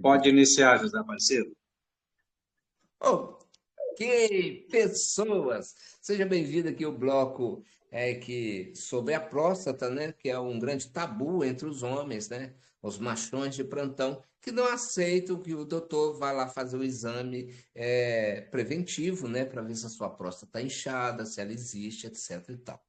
Pode iniciar, José Aparecido. Ok, pessoas! Seja bem-vindo aqui ao bloco sobre a próstata, né? Que é um grande tabu entre os homens, né? Os machões de plantão que não aceitam que o doutor vá lá fazer o exame preventivo, né? Para ver se a sua próstata está inchada, se ela existe, etc. e tal.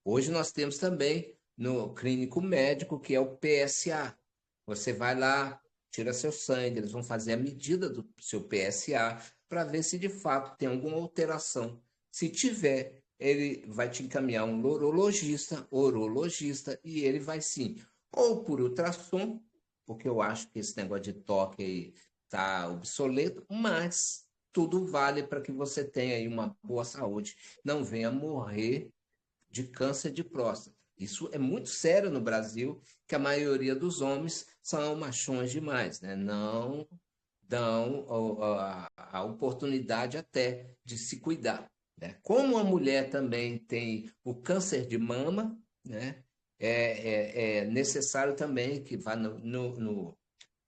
Hoje nós temos também no clínico médico, que é o PSA. Você vai lá, tira seu sangue, eles vão fazer a medida do seu PSA para ver se de fato tem alguma alteração. Se tiver, ele vai te encaminhar um urologista, e ele vai sim, ou por ultrassom, porque eu acho que esse negócio de toque aí está obsoleto, mas tudo vale para que você tenha aí uma boa saúde, não venha morrer de câncer de próstata. Isso é muito sério no Brasil, que a maioria dos homens são machões demais, né? Não dão a oportunidade até de se cuidar, né? Como a mulher também tem o câncer de mama, né? É necessário também que vá eu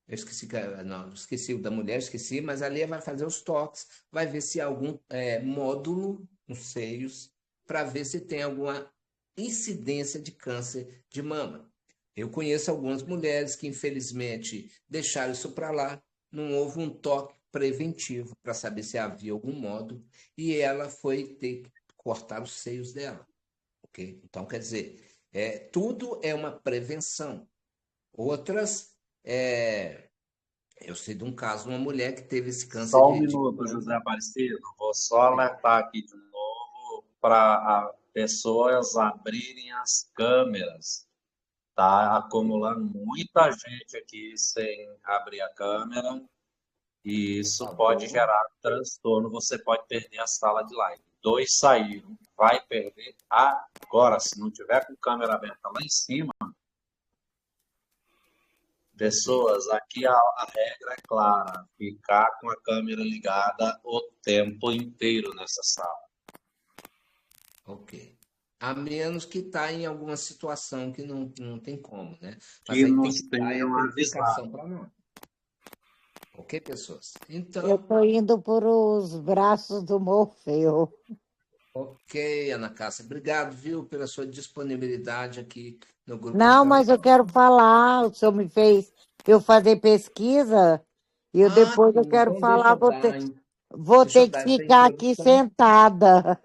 esqueci, não, esqueci o da mulher, esqueci, mas ali vai fazer os toques, vai ver se há algum módulo nos seios, para ver se tem alguma incidência de câncer de mama. Eu conheço algumas mulheres que, infelizmente, deixaram isso para lá, não houve um toque preventivo para saber se havia algum módulo, e ela foi ter que cortar os seios dela. Ok? Então, quer dizer, tudo é uma prevenção. Outras, é, eu sei de um caso, uma mulher que teve esse câncer Só um de minuto, José mama. Aparecido. Vou só alertar aqui de novo para as pessoas abrirem as câmeras. Tá acumulando muita gente aqui sem abrir a câmera e Por isso pode favor. gerar transtorno. Você pode perder a sala de live. 2 saíram. Vai perder agora. Se não tiver com câmera aberta lá em cima, Ok, pessoas, aqui a regra é clara, ficar com a câmera ligada o tempo inteiro nessa sala. ok. A menos que está em alguma situação que não tem como, né? Mas Que aí tem nos que dar tenham essa avisado. explicação para nós. Ok, pessoas? Eu Então, estou indo por os braços do Morfeu. ok, Ana Cássia. Obrigado, viu, pela sua disponibilidade aqui no grupo de Não, mas eu trabalho. quero falar. O senhor me fez eu fazer pesquisa e Ah, depois eu sim, quero então deixa falar. eu dar, Vou deixa eu ter que dar essa ficar aqui introdução. sentada.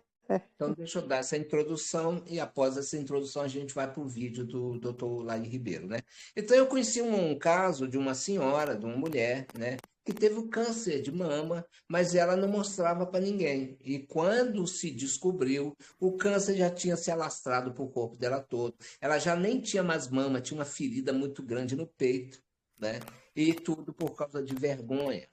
Então, deixa eu dar essa introdução e após essa introdução a gente vai para o vídeo do Dr. Laí Ribeiro, né? Então, eu conheci um caso de uma senhora, de uma mulher, né, que teve o câncer de mama, mas ela não mostrava para ninguém. E quando se descobriu, o câncer já tinha se alastrado para o corpo dela todo. Ela já nem tinha mais mama, tinha uma ferida muito grande no peito, né? E tudo por causa de vergonha.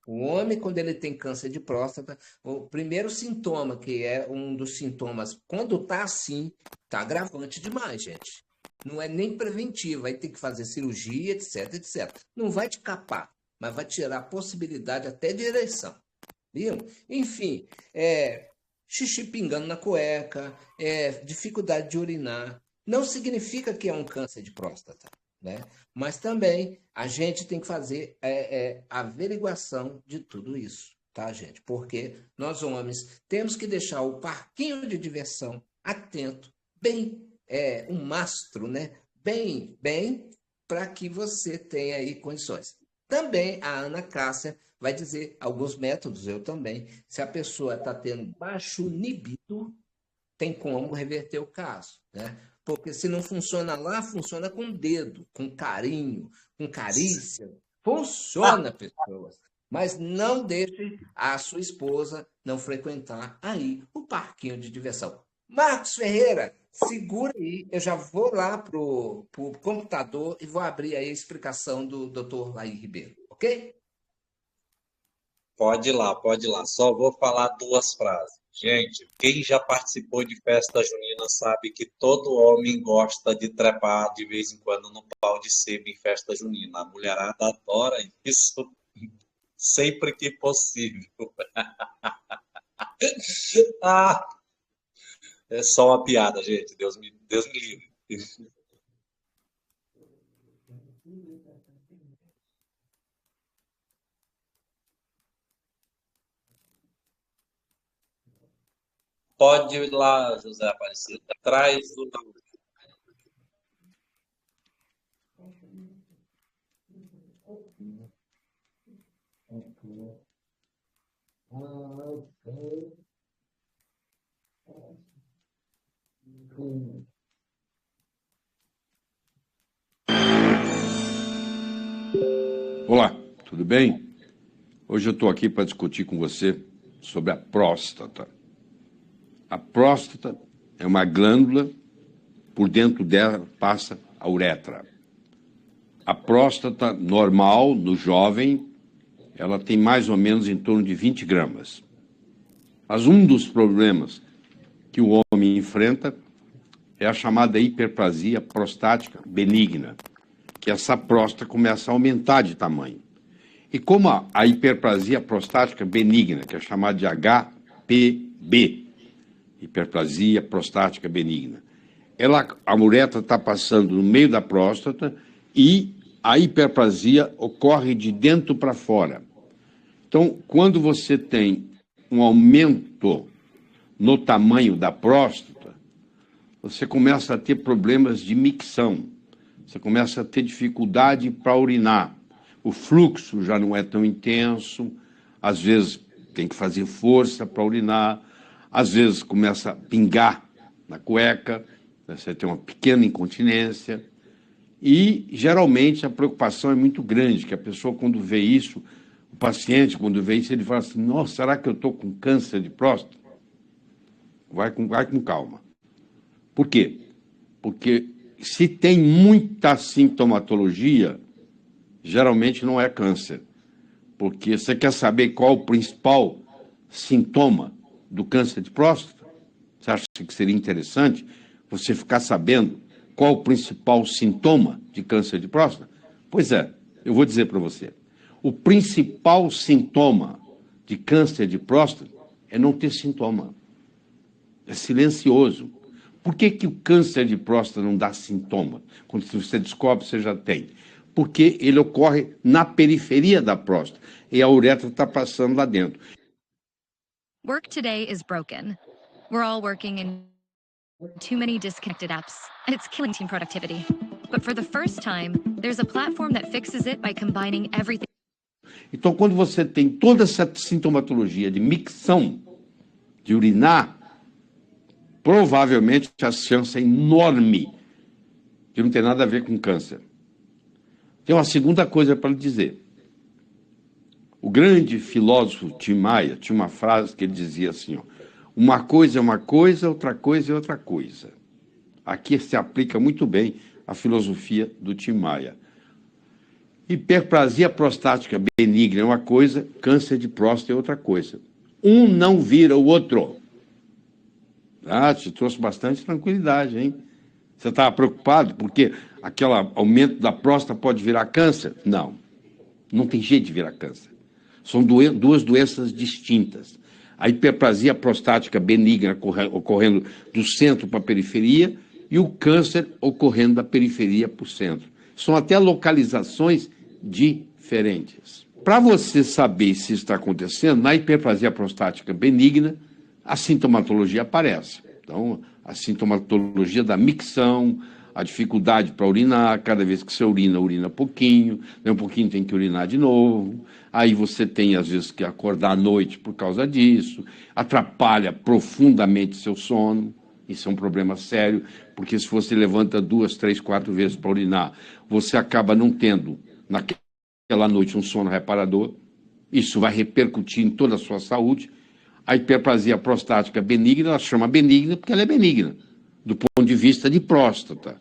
O homem, quando ele tem câncer de próstata, o primeiro sintoma, que é um dos sintomas, quando tá assim, tá agravante demais, gente. Não é nem preventivo, vai ter que fazer cirurgia, etc, etc. Não vai te capar, mas vai tirar a possibilidade até de ereção, viu? Enfim, xixi pingando na cueca, dificuldade de urinar. Não significa que é um câncer de próstata, né? Mas também a gente tem que fazer a averiguação de tudo isso, tá, gente? Porque nós homens temos que deixar o parquinho de diversão atento, bem, um mastro, né? Bem, para que você tenha aí condições. Também a Ana Cássia vai dizer alguns métodos, eu também. Se a pessoa está tendo baixo libido, tem como reverter o caso, né? Porque se não funciona lá, funciona com dedo, com carinho, com carícia. Funciona, pessoas. Mas não deixe a sua esposa não frequentar aí o parquinho de diversão. Marcos Ferreira, segura aí, eu já vou lá pro computador e vou abrir aí a explicação do Dr. Laí Ribeiro, ok? Pode ir lá, pode ir lá. Só vou falar 2 frases. Gente, quem já participou de festa junina sabe que todo homem gosta de trepar de vez em quando no pau de sebo em festa junina. A mulherada adora isso sempre que possível. Ah, é só uma piada, gente. Deus me livre. Pode ir lá, José Aparecido. Traz o. Olá, tudo bem? Hoje eu estou aqui para discutir com você sobre a próstata. A próstata é uma glândula, por dentro dela passa a uretra. A próstata normal, no jovem, ela tem mais ou menos em torno de 20 gramas. Mas um dos problemas que o homem enfrenta é a chamada hiperplasia prostática benigna, que essa próstata começa a aumentar de tamanho. E como a hiperplasia prostática benigna, que é chamada de HPB, hiperplasia prostática benigna, a uretra está passando no meio da próstata e a hiperplasia ocorre de dentro para fora. Então, quando você tem um aumento no tamanho da próstata, você começa a ter problemas de micção, você começa a ter dificuldade para urinar. O fluxo já não é tão intenso, às vezes tem que fazer força para urinar, às vezes começa a pingar na cueca, você tem uma pequena incontinência, e geralmente a preocupação é muito grande, que a pessoa quando vê isso, o paciente quando vê isso, ele fala assim, nossa, será que eu estou com câncer de próstata? Vai com calma. Por quê? Porque se tem muita sintomatologia, geralmente não é câncer. Porque você quer saber qual o principal sintoma do câncer de próstata? Você acha que seria interessante você ficar sabendo qual o principal sintoma de câncer de próstata? Pois é, eu vou dizer para você. O principal sintoma de câncer de próstata é não ter sintoma. É silencioso. Por que o câncer de próstata não dá sintoma? Quando você descobre, você já tem. Porque ele ocorre na periferia da próstata e a uretra está passando lá dentro. Work today is broken. We're all working in too many disconnected apps, and it's killing team productivity. But for the first time, there's a platform that fixes it by combining everything. Então, quando você tem toda essa sintomatologia de micção, de urinar, provavelmente a chance é enorme de não ter nada a ver com câncer. Tem uma segunda coisa para lhe dizer. O grande filósofo Tim Maia tinha uma frase que ele dizia assim, ó, uma coisa é uma coisa, outra coisa é outra coisa. Aqui se aplica muito bem a filosofia do Tim Maia. Hiperplasia prostática benigna é uma coisa, câncer de próstata é outra coisa. Um não vira o outro. Ah, te trouxe bastante tranquilidade, hein? Você estava preocupado porque aquele aumento da próstata pode virar câncer? Não, não tem jeito de virar câncer. São duas doenças distintas. A hiperplasia prostática benigna ocorrendo do centro para a periferia e o câncer ocorrendo da periferia para o centro. São até localizações diferentes. Para você saber se isso está acontecendo, na hiperplasia prostática benigna, a sintomatologia aparece. Então, a sintomatologia da micção, a dificuldade para urinar, cada vez que você urina pouquinho, um pouquinho tem que urinar de novo, aí você tem, às vezes, que acordar à noite por causa disso, atrapalha profundamente seu sono, isso é um problema sério, porque se você levanta 2, 3, 4 vezes para urinar, você acaba não tendo, naquela noite, um sono reparador, isso vai repercutir em toda a sua saúde. A hiperplasia prostática benigna, ela chama benigna porque ela é benigna, do ponto de vista de próstata.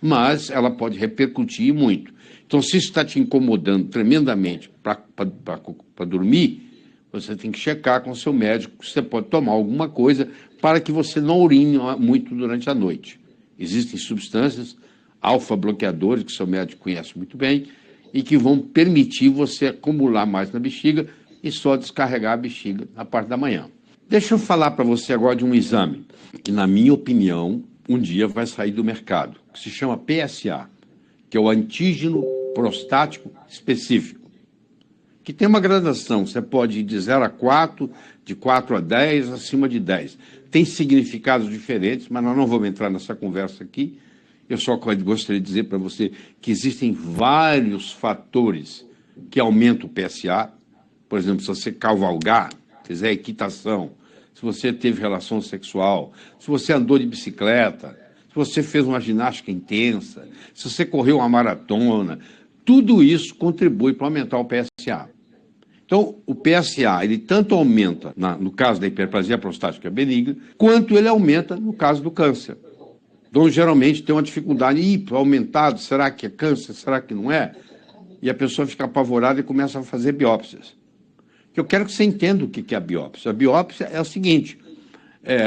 Mas ela pode repercutir muito. Então, se isso está te incomodando tremendamente para dormir, você tem que checar com o seu médico se você pode tomar alguma coisa para que você não urine muito durante a noite. Existem substâncias alfa-bloqueadores, que o seu médico conhece muito bem, e que vão permitir você acumular mais na bexiga e só descarregar a bexiga na parte da manhã. Deixa eu falar para você agora de um exame que, na minha opinião, um dia vai sair do mercado, que se chama PSA, que é o antígeno prostático específico, que tem uma gradação. Você pode ir de 0 a 4, de 4 a 10, acima de 10. Tem significados diferentes, mas nós não vamos entrar nessa conversa aqui. Eu só gostaria de dizer para você que existem vários fatores que aumentam o PSA. Por exemplo, se você cavalgar, fizer equitação, se você teve relação sexual, se você andou de bicicleta, se você fez uma ginástica intensa, se você correu uma maratona, tudo isso contribui para aumentar o PSA. Então, o PSA, ele tanto aumenta no caso da hiperplasia prostática benigna, quanto ele aumenta no caso do câncer. Então, geralmente, tem uma dificuldade, aumentado, será que é câncer, será que não é? E a pessoa fica apavorada e começa a fazer biópsias. Eu quero que você entenda o que é a biópsia. A biópsia é o seguinte,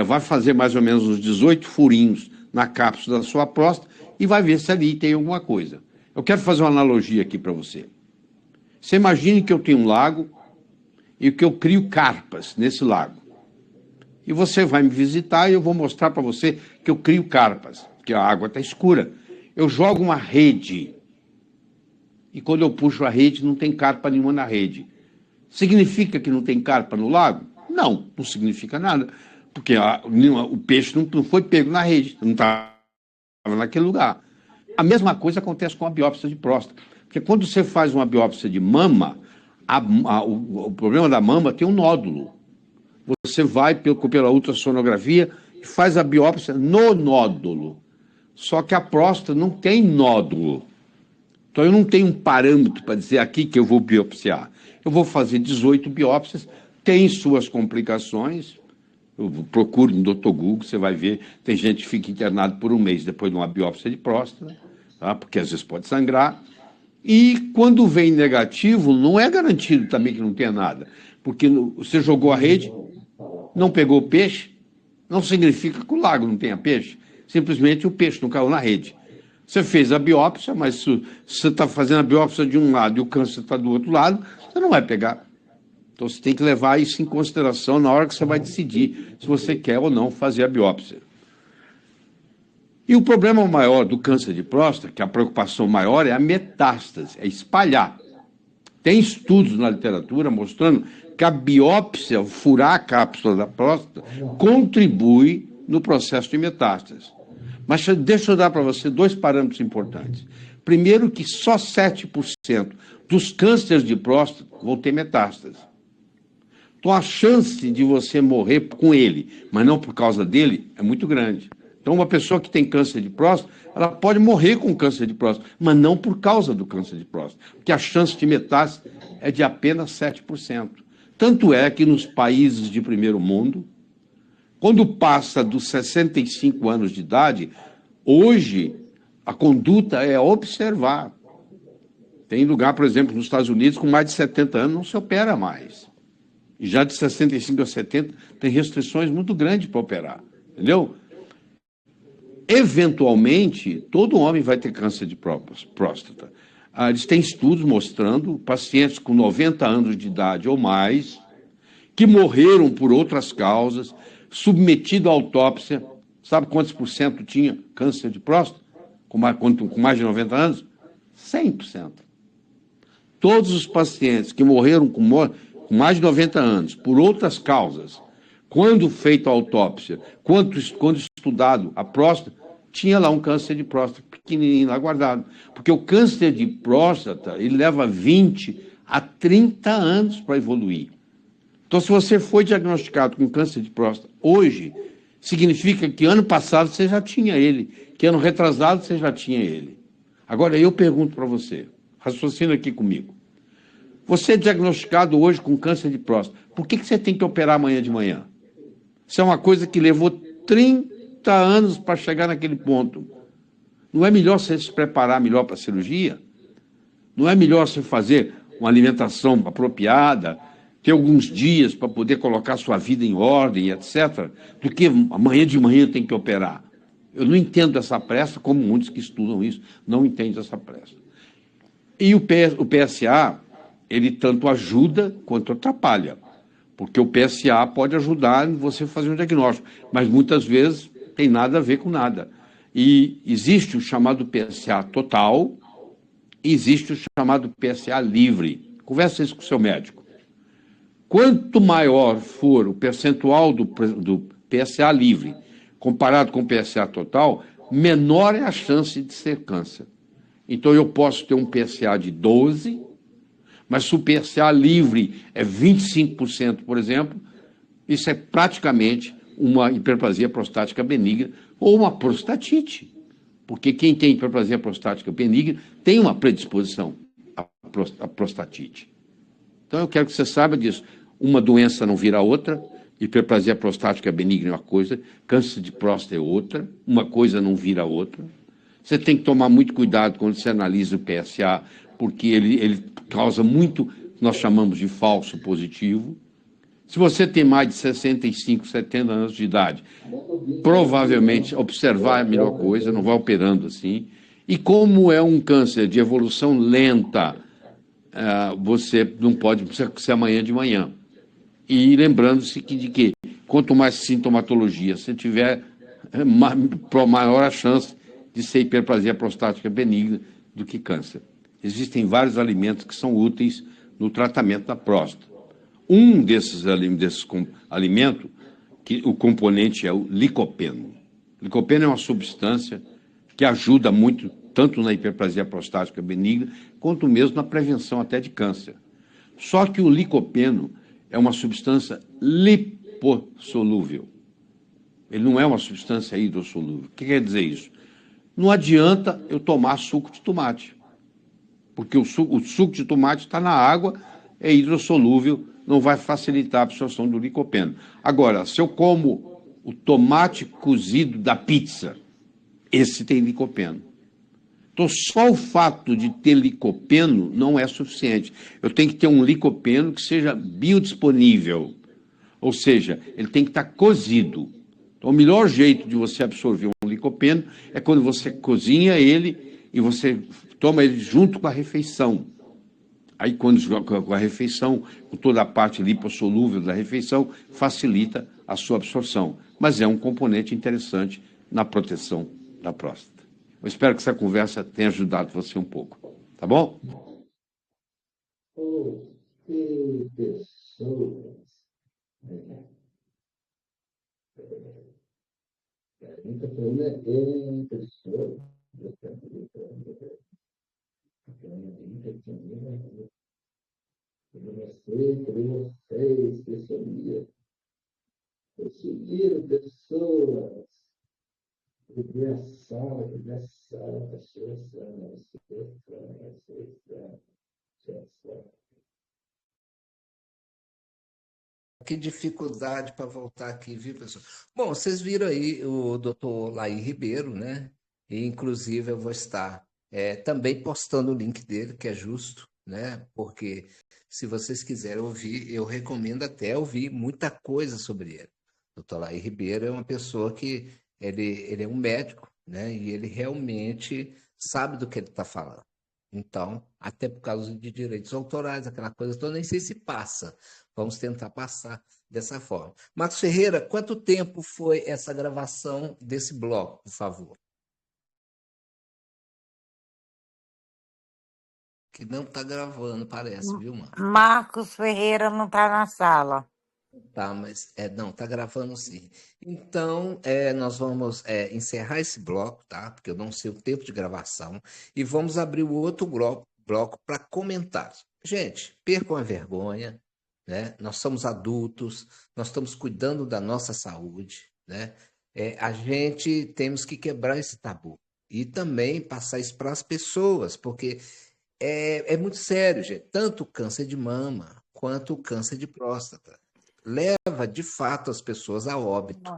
vai fazer mais ou menos uns 18 furinhos na cápsula da sua próstata e vai ver se ali tem alguma coisa. Eu quero fazer uma analogia aqui para você. Você imagine que eu tenho um lago e que eu crio carpas nesse lago. E você vai me visitar e eu vou mostrar para você que eu crio carpas, porque a água está escura. Eu jogo uma rede. E quando eu puxo a rede, não tem carpa nenhuma na rede. Significa que não tem carpa no lago? Não, não significa nada. Porque o peixe não foi pego na rede, não estava naquele lugar. A mesma coisa acontece com a biópsia de próstata. Porque quando você faz uma biópsia de mama, o problema da mama tem um nódulo. Você vai pela ultrassonografia e faz a biópsia no nódulo. Só que a próstata não tem nódulo. Então eu não tenho um parâmetro para dizer aqui que eu vou biopsiar. Eu vou fazer 18 biópsias, tem suas complicações. Procure no Dr. Google, você vai ver, tem gente que fica internado por um mês depois de uma biópsia de próstata, tá? Porque às vezes pode sangrar. E quando vem negativo, não é garantido também que não tenha nada. Porque você jogou a rede, não pegou o peixe, não significa que o lago não tenha peixe. Simplesmente o peixe não caiu na rede. Você fez a biópsia, mas se você está fazendo a biópsia de um lado e o câncer está do outro lado, você não vai pegar. Então você tem que levar isso em consideração na hora que você vai decidir se você quer ou não fazer a biópsia. E o problema maior do câncer de próstata, que a preocupação maior é a metástase, é espalhar. Tem estudos na literatura mostrando que a biópsia, furar a cápsula da próstata, contribui no processo de metástase. Mas deixa eu dar para você 2 parâmetros importantes. Primeiro, que só 7% dos cânceres de próstata vão ter metástase. Então, a chance de você morrer com ele, mas não por causa dele, é muito grande. Então, uma pessoa que tem câncer de próstata, ela pode morrer com câncer de próstata, mas não por causa do câncer de próstata, porque a chance de metástase é de apenas 7%. Tanto é que nos países de primeiro mundo, quando passa dos 65 anos de idade, hoje a conduta é observar. Tem lugar, por exemplo, nos Estados Unidos, com mais de 70 anos não se opera mais. E já de 65 a 70 tem restrições muito grandes para operar, entendeu? Eventualmente, todo homem vai ter câncer de próstata. Eles têm estudos mostrando pacientes com 90 anos de idade ou mais, que morreram por outras causas, submetido à autópsia. Sabe quantos por cento tinha câncer de próstata? Com mais de 90 anos? 100%. Todos os pacientes que morreram com mais de 90 anos, por outras causas, quando feita a autópsia, quando estudado a próstata, tinha lá um câncer de próstata pequenininho lá guardado. Porque o câncer de próstata, ele leva 20 a 30 anos para evoluir. Então, se você foi diagnosticado com câncer de próstata hoje, significa que ano passado você já tinha ele, que ano retrasado você já tinha ele. Agora, eu pergunto para você, raciocina aqui comigo. Você é diagnosticado hoje com câncer de próstata, por que você tem que operar amanhã de manhã? Isso é uma coisa que levou 30 anos para chegar naquele ponto. Não é melhor você se preparar melhor para a cirurgia? Não é melhor você fazer uma alimentação apropriada, ter alguns dias para poder colocar sua vida em ordem, etc., do que amanhã de manhã tem que operar? Eu não entendo essa pressa, como muitos que estudam isso não entendem essa pressa. E o PSA, ele tanto ajuda quanto atrapalha, porque o PSA pode ajudar em você fazer um diagnóstico, mas muitas vezes tem nada a ver com nada. E existe o chamado PSA total e existe o chamado PSA livre. Converse isso com o seu médico. Quanto maior for o percentual do PSA livre comparado com o PSA total, menor é a chance de ser câncer. Então, eu posso ter um PSA de 12, mas se o PSA livre é 25%, por exemplo, isso é praticamente uma hiperplasia prostática benigna ou uma prostatite. Porque quem tem hiperplasia prostática benigna tem uma predisposição à prostatite. Então, eu quero que você saiba disso. Uma doença não vira outra, hiperplasia prostática benigna é uma coisa, câncer de próstata é outra, uma coisa não vira outra. Você tem que tomar muito cuidado quando você analisa o PSA, porque ele causa muito, nós chamamos de falso positivo. Se você tem mais de 65, 70 anos de idade, provavelmente observar é a melhor coisa, não vai operando assim. E como é um câncer de evolução lenta, você não pode ser amanhã de manhã. E lembrando-se de que quanto mais sintomatologia você tiver, maior a chance de ser hiperplasia prostática benigna do que câncer. Existem vários alimentos que são úteis no tratamento da próstata. Um desses alimentos, que o componente é o licopeno. O licopeno é uma substância que ajuda muito, tanto na hiperplasia prostática benigna, quanto mesmo na prevenção até de câncer. Só que o licopeno é uma substância lipossolúvel. Ele não é uma substância hidrossolúvel. O que quer dizer isso? Não adianta eu tomar suco de tomate, porque o suco de tomate está na água, é hidrossolúvel, não vai facilitar a absorção do licopeno. Agora, se eu como o tomate cozido da pizza, esse tem licopeno. Então, só o fato de ter licopeno não é suficiente. Eu tenho que ter um licopeno que seja biodisponível, ou seja, ele tem que estar cozido. Então, o melhor jeito de você absorver um licopeno é quando você cozinha ele e você toma ele junto com a refeição. Aí, quando com a refeição, com toda a parte lipossolúvel da refeição, facilita a sua absorção. Mas é um componente interessante na proteção da próstata. Eu espero que essa conversa tenha ajudado você um pouco. Tá bom? Que pessoas. Muita coisa é pessoa. Vocês, perseguiram pessoas. Engraçado, Que dificuldade para voltar aqui, viu, pessoal? Bom, vocês viram aí o doutor Laí Ribeiro, né? E, inclusive, eu vou estar também postando o link dele, que é justo, né? Porque se vocês quiserem ouvir, eu recomendo até ouvir muita coisa sobre ele. O doutor Laí Ribeiro é uma pessoa que ele é um médico, né? E ele realmente sabe do que ele está falando. Então, até por causa de direitos autorais, aquela coisa toda, nem sei se passa. Vamos tentar passar dessa forma. Marcos Ferreira, quanto tempo foi essa gravação desse bloco, por favor? Que não está gravando, parece, viu, Marcos? Marcos Ferreira não está na sala. Tá, mas não, está gravando sim. Então, nós vamos encerrar esse bloco, tá? Porque eu não sei o tempo de gravação, e vamos abrir o outro bloco para comentários. Gente, percam a vergonha, né? Nós somos adultos, nós estamos cuidando da nossa saúde, né? A gente temos que quebrar esse tabu e também passar isso para as pessoas, porque é muito sério, gente. Tanto o câncer de mama quanto o câncer de próstata leva de fato as pessoas a óbito.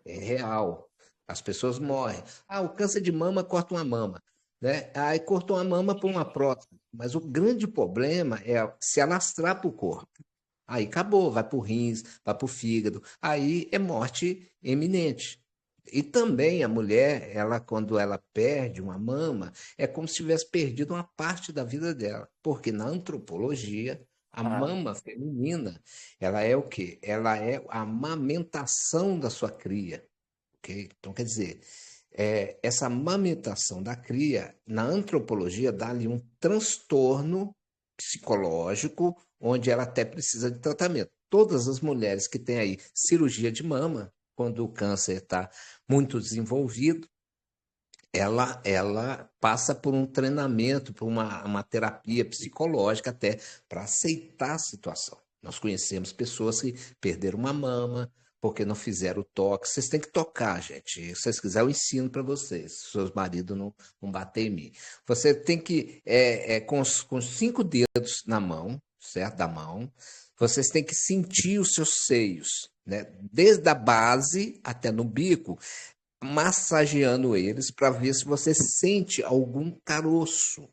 É real. As pessoas morrem. Ah, o câncer de mama corta uma mama, né? Aí cortou uma mama por uma próstata. Mas o grande problema é se alastrar para o corpo. Aí acabou, vai para o rins, vai para o fígado. Aí é morte iminente. E também a mulher, ela quando ela perde uma mama, é como se tivesse perdido uma parte da vida dela. Porque na antropologia, a mama feminina, ela é o quê? Ela é a amamentação da sua cria. Ok? Então, quer dizer, essa amamentação da cria, na antropologia, dá-lhe um transtorno psicológico, onde ela até precisa de tratamento. Todas as mulheres que têm aí cirurgia de mama, quando o câncer está muito desenvolvido, ela passa por um treinamento, por uma terapia psicológica até para aceitar a situação. Nós conhecemos pessoas que perderam uma mama porque não fizeram o toque. Vocês têm que tocar, gente. Se vocês quiserem, eu ensino para vocês. Se seus maridos não bater em mim. Você tem que, com os 5 dedos na mão, certo? Da mão, vocês têm que sentir os seus seios, né? Desde a base até no bico, massageando eles para ver se você sente algum caroço,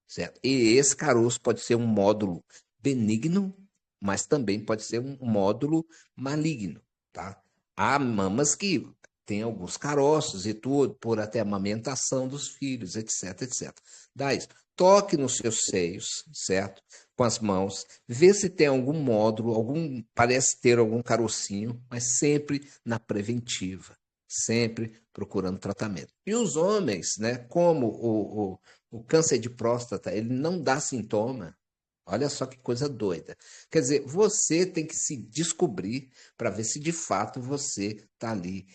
certo? E esse caroço pode ser um módulo benigno, mas também pode ser um módulo maligno, tá? Há mamas que têm alguns caroços e tudo, por até amamentação dos filhos, etc, etc. Daí, toque nos seus seios, certo? Com as mãos, vê se tem algum módulo, parece ter algum carocinho, mas sempre na preventiva, sempre procurando tratamento. E os homens, né, como o câncer de próstata, ele não dá sintoma. Olha só que coisa doida. Quer dizer, você tem que se descobrir para ver se de fato você está ali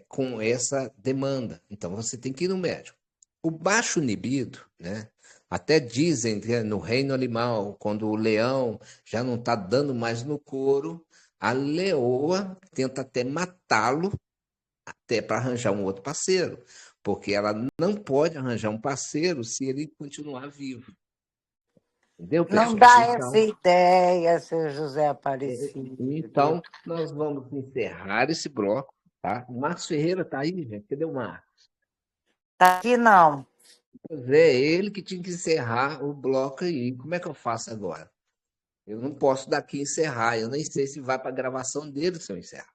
com essa demanda. Então você tem que ir no médico. O baixo libido, né? Até dizem que no reino animal, quando o leão já não está dando mais no couro, a leoa tenta até matá-lo até para arranjar um outro parceiro, porque ela não pode arranjar um parceiro se ele continuar vivo. Entendeu, Não pessoal? dá essa ideia, seu José Aparecido. Então, nós vamos encerrar esse bloco, tá? O Marcos Ferreira está aí, gente. Cadê o Marcos? Tá aqui não. Pois é, ele que tinha que encerrar o bloco aí. Como é que eu faço agora? Eu não posso daqui encerrar, eu nem sei se vai para a gravação dele se eu encerrar.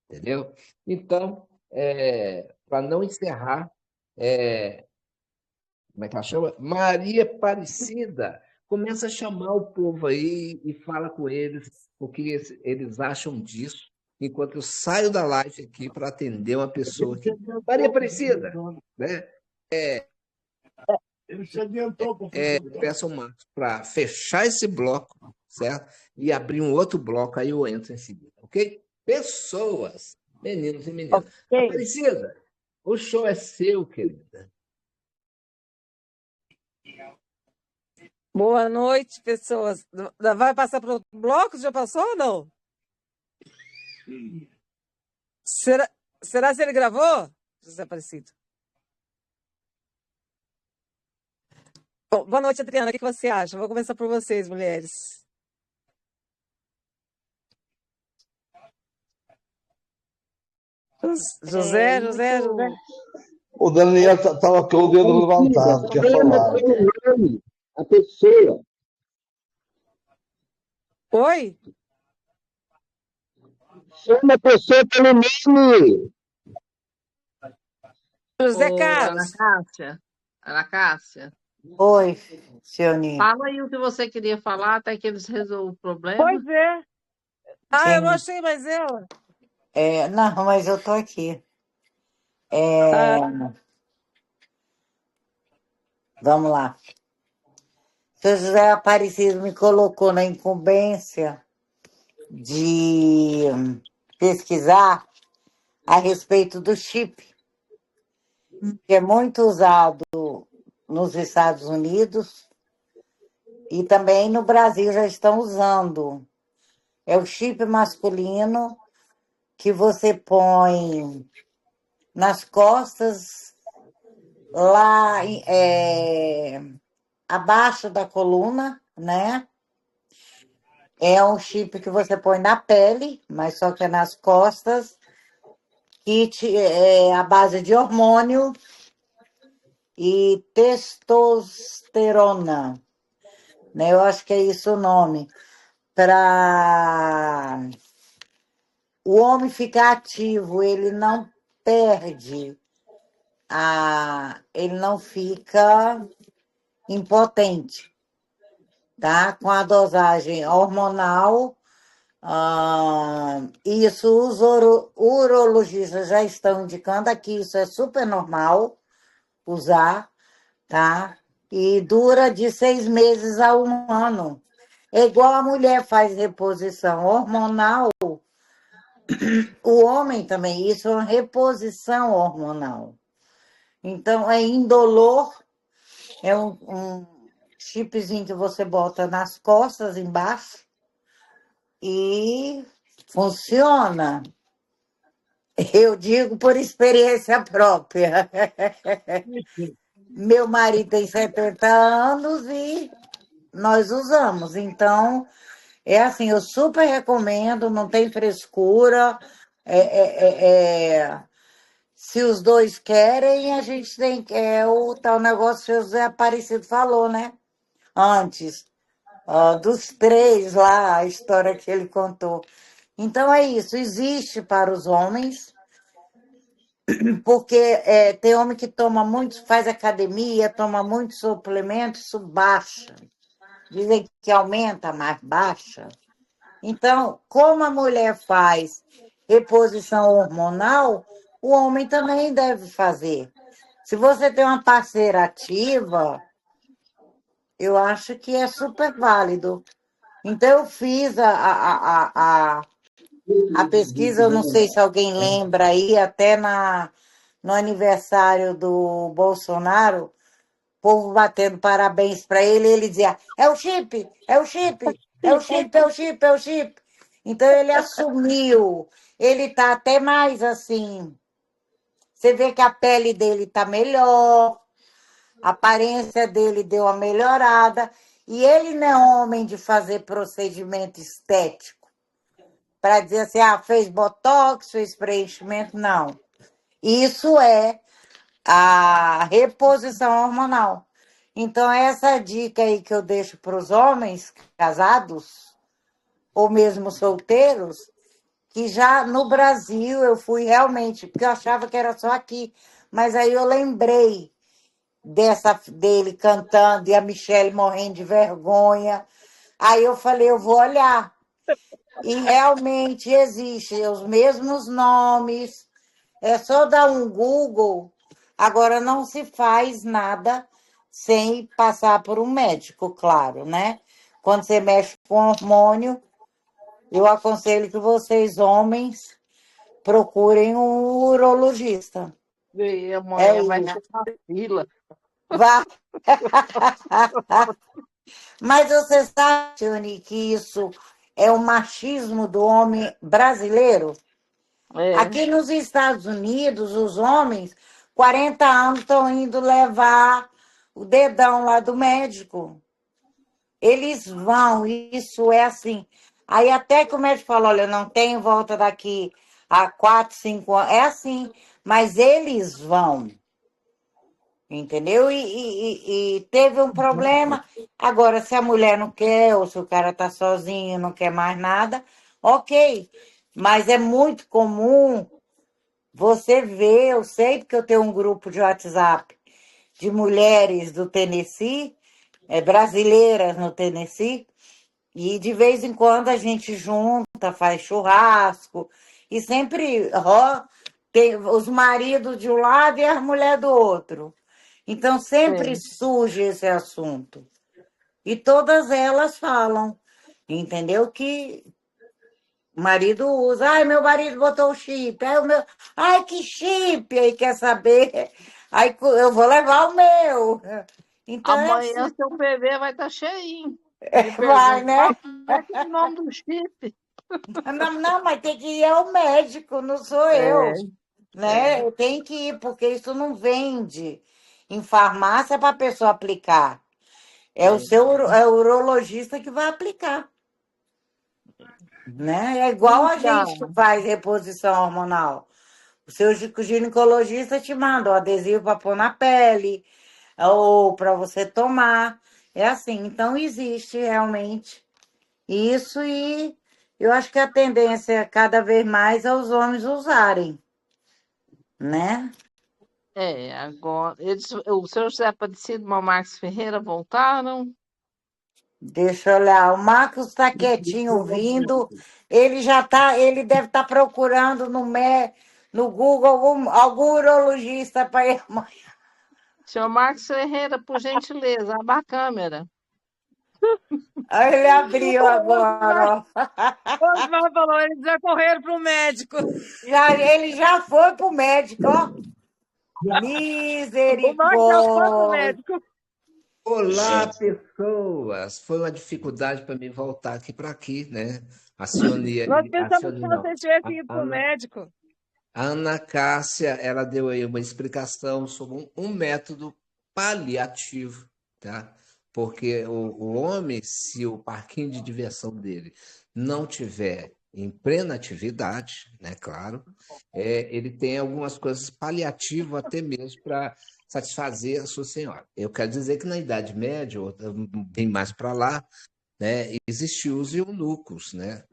Entendeu? Então, para não encerrar, como é que ela chama? Maria Aparecida. Começa a chamar o povo aí e fala com eles o que eles acham disso, enquanto eu saio da live aqui para atender uma pessoa aqui. Maria Aparecida, né? Ele se adiantou, professor. Peço ao Marcos para fechar esse bloco, certo? E abrir um outro bloco, aí eu entro em seguida, ok? Pessoas, meninos e meninas. Ok. Aparecida, o show é seu, querida. Boa noite, pessoas. Vai passar para o bloco? Já passou ou não? Será se ele gravou, José Aparecido? Bom, boa noite, Adriana. O que você acha? Vou começar por vocês, mulheres. José. O Daniel estava com o dedo levantado, quer falar. A pessoa. Oi? Chama a pessoa pelo nome. José Ô, Carlos. Ana Cássia, Oi, seu Ninho. fala aí o que você queria falar até que eles resolvam o problema. Pois é. Sim. Eu não achei mais ela. Não, mas eu tô aqui. Vamos lá. Seu José Aparecido me colocou na incumbência de pesquisar a respeito do chip, que é muito usado nos Estados Unidos e também no Brasil já estão usando. É o chip masculino que você põe nas costas, lá abaixo da coluna, né? É um chip que você põe na pele, mas só que é nas costas, que é a base de hormônio e testosterona, né? Eu acho que é isso o nome. Para o homem ficar ativo, ele não perde, ele não fica impotente, tá? Com a dosagem hormonal, isso os urologistas já estão indicando aqui, isso é super normal usar, tá? e dura de 6 meses a 1 ano. É igual a mulher faz reposição hormonal, o homem também, isso é uma reposição hormonal. Então, é indolor, é um chipzinho que você bota nas costas embaixo e funciona. Eu digo por experiência própria. Meu marido tem 70 anos e nós usamos. Então, é assim, eu super recomendo, não tem frescura. Se os dois querem, a gente tem. É o tal negócio que o José Aparecido falou, né? Antes, dos três lá, a história que ele contou. Então é isso, existe para os homens, porque tem homem que toma muito, faz academia, toma muito suplemento, isso baixa. Dizem que aumenta, mas baixa. Então, como a mulher faz reposição hormonal, o homem também deve fazer. Se você tem uma parceira ativa, eu acho que é super válido. Então, eu fiz a pesquisa, eu não sei se alguém lembra aí, até no aniversário do Bolsonaro, o povo batendo parabéns para ele, ele dizia: é o chip, é o chip, é o chip, é o chip, é o chip. Então, ele assumiu, ele está até mais assim. Você vê que a pele dele está melhor, a aparência dele deu uma melhorada, e ele não é homem de fazer procedimento estético para dizer assim, fez botox, fez preenchimento, não. Isso é a reposição hormonal. Então, essa dica aí que eu deixo para os homens casados, ou mesmo solteiros, que já no Brasil eu fui realmente, porque eu achava que era só aqui, mas aí eu lembrei dele cantando e a Michelle morrendo de vergonha. Aí eu falei, eu vou olhar. E realmente existe os mesmos nomes, é só dar um Google. Agora não se faz nada sem passar por um médico, claro, né? Quando você mexe com hormônio, eu aconselho que vocês, homens, procurem um urologista. E É amanhã vai ter isso. uma fila. Vá. Mas você sabe, Tione, que isso é o machismo do homem brasileiro? É. Aqui nos Estados Unidos, os homens, 40 anos, estão indo levar o dedão lá do médico. Eles vão, isso é assim. Aí até que o médico fala, olha, não tem volta daqui a 4, 5 anos. É assim, mas eles vão. Entendeu? E teve um problema. Agora, se a mulher não quer, ou se o cara está sozinho, não quer mais nada, ok. Mas é muito comum você ver, eu sei porque eu tenho um grupo de WhatsApp de mulheres do Tennessee, brasileiras no Tennessee, e de vez em quando a gente junta, faz churrasco, e sempre tem os maridos de um lado e as mulheres do outro. Então, sempre surge esse assunto. E todas elas falam, entendeu? Que o marido usa. Ai, meu marido botou o chip. Ai, que chip! Aí quer saber. Aí eu vou levar o meu. Então, é Amanhã assim. seu PV vai estar cheinho. De Vai, né? perguntar como é que é o nome do chip. Não, não, mas tem que ir ao médico, não sou eu. Né? Eu tenho que ir, porque isso não vende em farmácia para a pessoa aplicar. É o urologista que vai aplicar. Né? É igual a gente que Então, faz reposição hormonal. O seu ginecologista te manda o adesivo para pôr na pele, ou para você tomar. É assim. Então, existe realmente isso, e eu acho que a tendência é cada vez mais é os homens usarem, né? agora. O seu José Aparecido e o Marcos Ferreira voltaram. Deixa eu olhar. O Marcos está quietinho ouvindo. Ele deve estar procurando no Google algum urologista para ir amanhã. Senhor Marcos Ferreira, por gentileza, abra a câmera. Aí ele abriu agora, ó. O Osmar falou, eles já correram para o médico. Ele já foi pro médico, ó. O Marcos já foi para o Misericórdia. médico. Olá, Gente, pessoas! Foi uma dificuldade para mim voltar aqui para aqui, né? A Cione, Nós a pensamos Cione que não, você tivesse a ido para o Ana, médico. a Ana Cássia, ela deu aí uma explicação sobre um método paliativo, tá? Porque o homem, se o parquinho de diversão dele não tiver em plena atividade, né, claro, ele tem algumas coisas paliativas até mesmo para satisfazer a sua senhora. Eu quero dizer que na Idade Média, ou bem mais para lá, né, existiam os eunucos, né?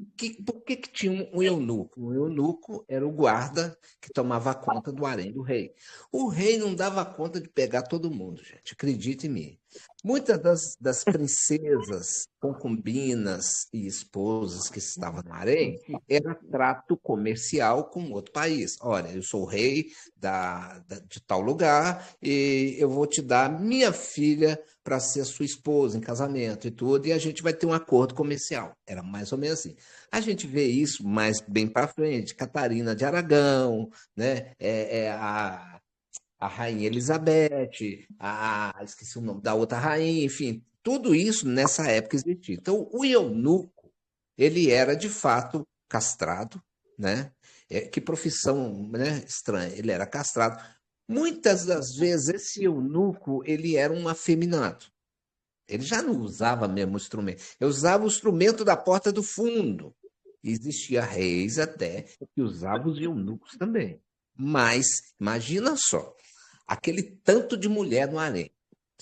Por que tinha um eunuco? O eunuco era o guarda que tomava conta do harém do rei. O rei não dava conta de pegar todo mundo, gente, acredite em mim. Muitas das princesas, concubinas e esposas que estavam no harém era trato comercial com outro país. Olha, eu sou o rei de tal lugar e eu vou te dar minha filha para ser sua esposa em casamento e tudo, e a gente vai ter um acordo comercial. Era mais ou menos assim. A gente vê isso mais bem para frente, Catarina de Aragão, né? A Rainha Elizabeth, esqueci o nome da outra rainha, enfim, tudo isso nessa época existia. Então, o eunuco, ele era de fato castrado, né? Que profissão, né, estranha, ele era castrado. Muitas das vezes esse eunuco, ele era um afeminado. Ele já não usava mesmo o instrumento. Eu usava o instrumento da porta do fundo. Existia reis até que usavam os eunucos também. Mas, imagina só, aquele tanto de mulher no harém,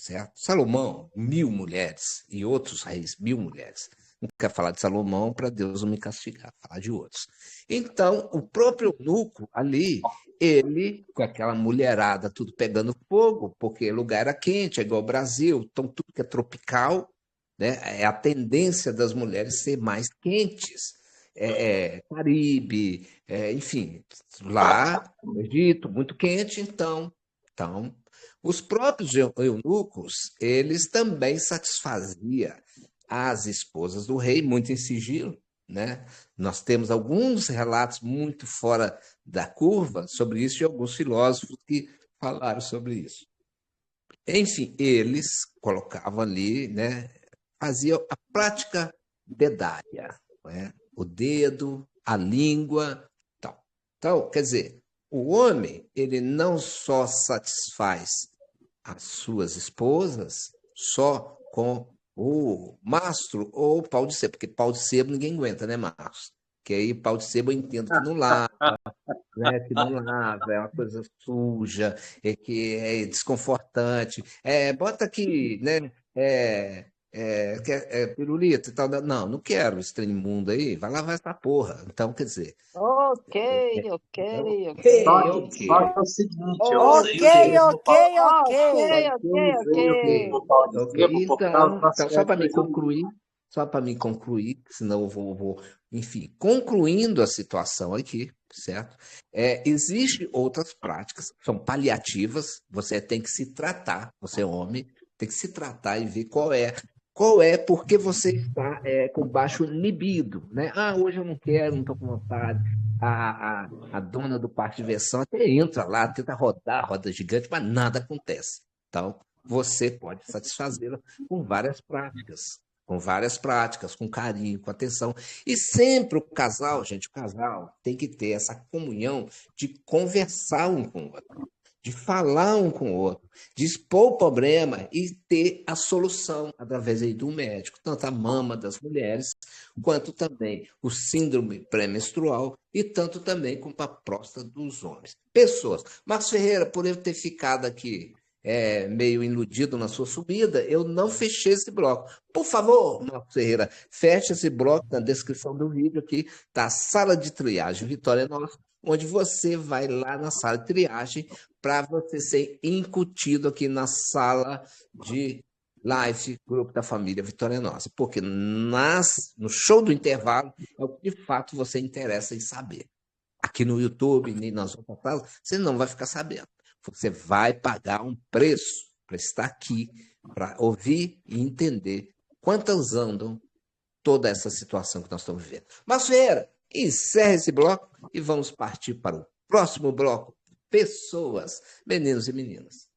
certo? Salomão, 1000 mulheres, e outros reis, 1000 mulheres. Não quero falar de Salomão para Deus não me castigar, falar de outros. Então, o próprio eunuco ali, ele, com aquela mulherada, tudo pegando fogo, porque o lugar era quente, é igual ao Brasil, então tudo que é tropical, né? É a tendência das mulheres ser mais quentes. Caribe, enfim, lá no Egito, muito quente, então, os próprios eunucos, eles também satisfaziam as esposas do rei, muito em sigilo, né? Nós temos alguns relatos muito fora da curva sobre isso e alguns filósofos que falaram sobre isso. Enfim, eles colocavam ali, né? Faziam a prática dedária, né? O dedo, a língua, tal. Então, quer dizer, o homem, ele não só satisfaz as suas esposas só com o mastro ou o pau de sebo, porque pau de sebo ninguém aguenta, né, Marcos? Que aí pau de sebo eu entendo que não lava, né? Que não lava, é uma coisa suja, que é desconfortante. Bota aqui, né? Pirulito e tal. Não quero esse trem imundo aí, vai lavar essa porra. Então, quer dizer, Ok, ok, ok, ok. só que é o seguinte, eu Ok, usei o mesmo pau, ok, Ok, ok. ok, eu usei o ok. mesmo pau de ok. sebo por causa das Então, festas só para me concluir, senão eu enfim, concluindo a situação aqui, certo? Existem outras práticas, são paliativas, você tem que se tratar, você é homem, tem que se tratar e ver porque você está com baixo libido, né? Hoje eu não quero, não estou com vontade. A dona do parque de diversão até entra lá, tenta rodar, roda gigante, mas nada acontece. Então, você pode satisfazê-la com várias práticas, com carinho, com atenção. E sempre o casal, gente, o casal tem que ter essa comunhão de conversar um com o outro, de falar um com o outro, de expor o problema e ter a solução através aí do médico, tanto a mama das mulheres, quanto também o síndrome pré-menstrual e tanto também como a próstata dos homens. Pessoas. Marcos Ferreira, por eu ter ficado aqui meio iludido na sua subida, eu não fechei esse bloco. Por favor, Marcos Ferreira, feche esse bloco na descrição do vídeo aqui, tá? A sala de triagem Vitória Nossa, onde você vai lá na sala de triagem para você ser incutido aqui na sala de live Grupo da Família Vitória Nossa, porque no show do intervalo é o que de fato você interessa em saber. Aqui no YouTube, nem nas outras salas, você não vai ficar sabendo. Você vai pagar um preço para estar aqui, para ouvir e entender quantas andam toda essa situação que nós estamos vivendo. Márcio Ferreira, encerra esse bloco e vamos partir para o próximo bloco. Pessoas, meninos e meninas.